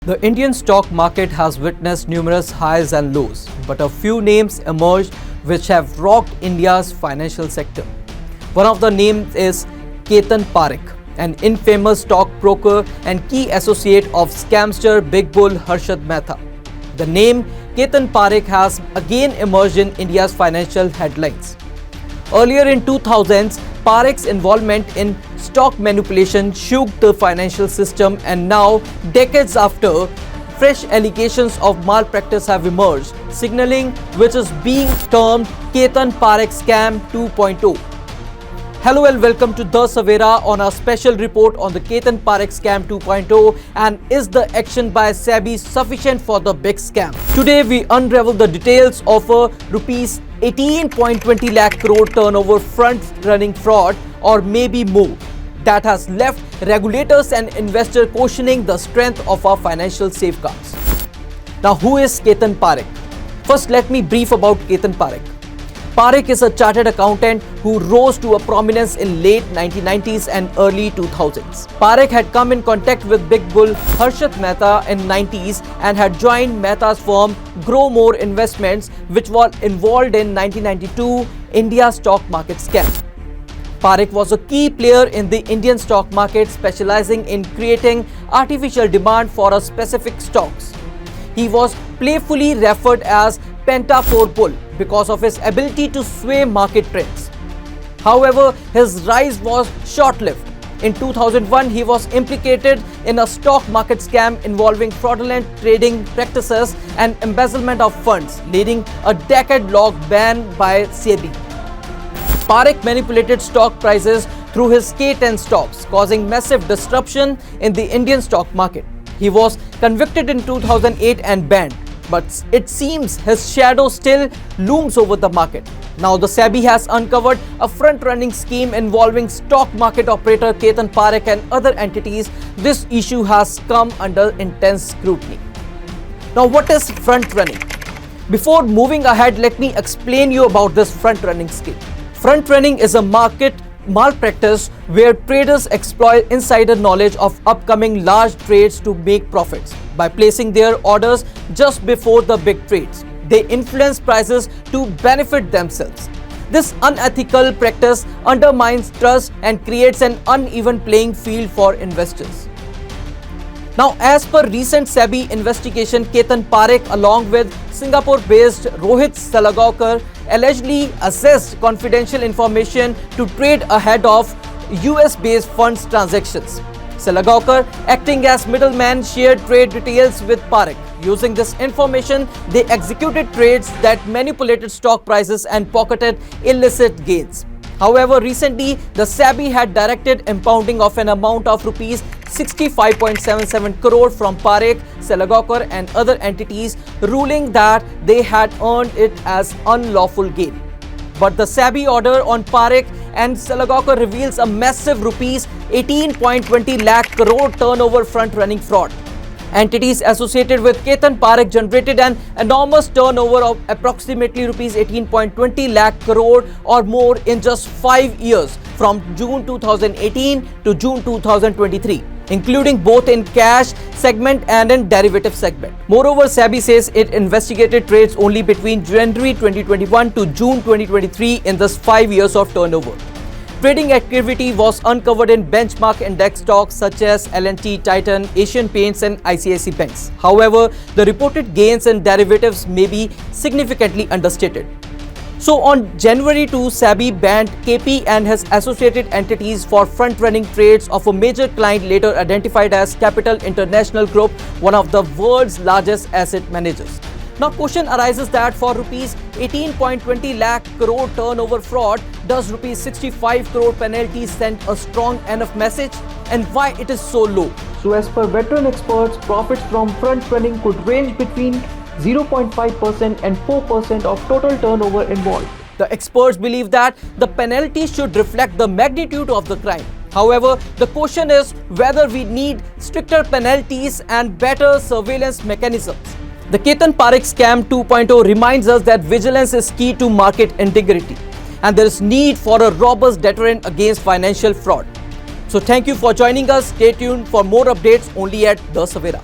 The Indian stock market has witnessed numerous highs and lows, but a few names emerged which have rocked India's financial sector. One of the names is Ketan Parekh, an infamous stockbroker and key associate of scamster Big Bull Harshad Mehta. The name Ketan Parekh has again emerged in India's financial headlines. Earlier in 2000s, Parekh's involvement in stock manipulation shook the financial system, and now, decades after, fresh allegations of malpractice have emerged, signaling which is being termed Ketan Parekh Scam 2.0. Hello and welcome to The Savera on our special report on the Ketan Parekh Scam 2.0, and is the action by SEBI sufficient for the big scam? Today we unravel the details of a rupees 18.20 lakh crore turnover front-running fraud, or maybe more, that has left regulators and investors questioning the strength of our financial safeguards. Now, who is Ketan Parekh? First, let me brief about Ketan Parekh. Parekh is a chartered accountant who rose to a prominence in late 1990s and early 2000s. Parekh had come in contact with Big Bull Harshad Mehta in 90s and had joined Mehta's firm Grow More Investments, which was involved in 1992 India stock market scam. Parekh was a key player in the Indian stock market, specializing in creating artificial demand for a specific stocks. He was playfully referred as Penta 4 Bull because of his ability to sway market trends. However, his rise was short-lived. In 2001, he was implicated in a stock market scam involving fraudulent trading practices and embezzlement of funds, leading a decade-long ban by SEBI. Parekh manipulated stock prices through his K10 stocks, causing massive disruption in the Indian stock market. He was convicted in 2008 and banned, but it seems his shadow still looms over the market. Now the SEBI has uncovered a front-running scheme involving stock market operator Ketan Parekh and other entities. This issue has come under intense scrutiny. Now, what is front-running? Before moving ahead, let me explain you about this front-running scheme. Front-running is a market malpractice where traders exploit insider knowledge of upcoming large trades to make profits. By placing their orders just before the big trades, they influence prices to benefit themselves. This unethical practice undermines trust and creates an uneven playing field for investors. Now, as per recent SEBI investigation, Ketan Parekh along with Singapore-based Rohit Salgaonkar allegedly accessed confidential information to trade ahead of US-based funds transactions. Salgaonkar, acting as middleman, shared trade details with Parekh. Using this information, they executed trades that manipulated stock prices and pocketed illicit gains. However, recently, the SEBI had directed impounding of an amount of rupees 65.77 crore from Parekh, Salgaonkar and other entities, ruling that they had earned it as unlawful gain. But the SEBI order on Parekh and Salgaonkar reveals a massive rupees 18.20 lakh crore turnover front-running fraud. Entities associated with Ketan Parekh generated an enormous turnover of approximately rupees 18.20 lakh crore or more in just 5 years, from June 2018 to June 2023, including both in cash segment and in derivative segment. Moreover, SEBI says it investigated trades only between January 2021 to June 2023 in this 5 years of turnover. Trading activity was uncovered in benchmark index stocks such as L&T, Titan, Asian Paints and ICICI Banks. However, the reported gains in derivatives may be significantly understated. So on January 2, SEBI banned KP and his associated entities for front-running trades of a major client later identified as Capital International Group, one of the world's largest asset managers. Now, question arises that for rupees 18.20 lakh crore turnover fraud, does rupees 65 crore penalty send a strong enough message, and why it is so low? So as per veteran experts, profits from front-running could range between 0.5% and 4% of total turnover involved. The experts believe that the penalty should reflect the magnitude of the crime. However, the question is whether we need stricter penalties and better surveillance mechanisms. The Ketan Parekh Scam 2.0 reminds us that vigilance is key to market integrity, and there is need for a robust deterrent against financial fraud. So thank you for joining us. Stay tuned for more updates only at The Savera.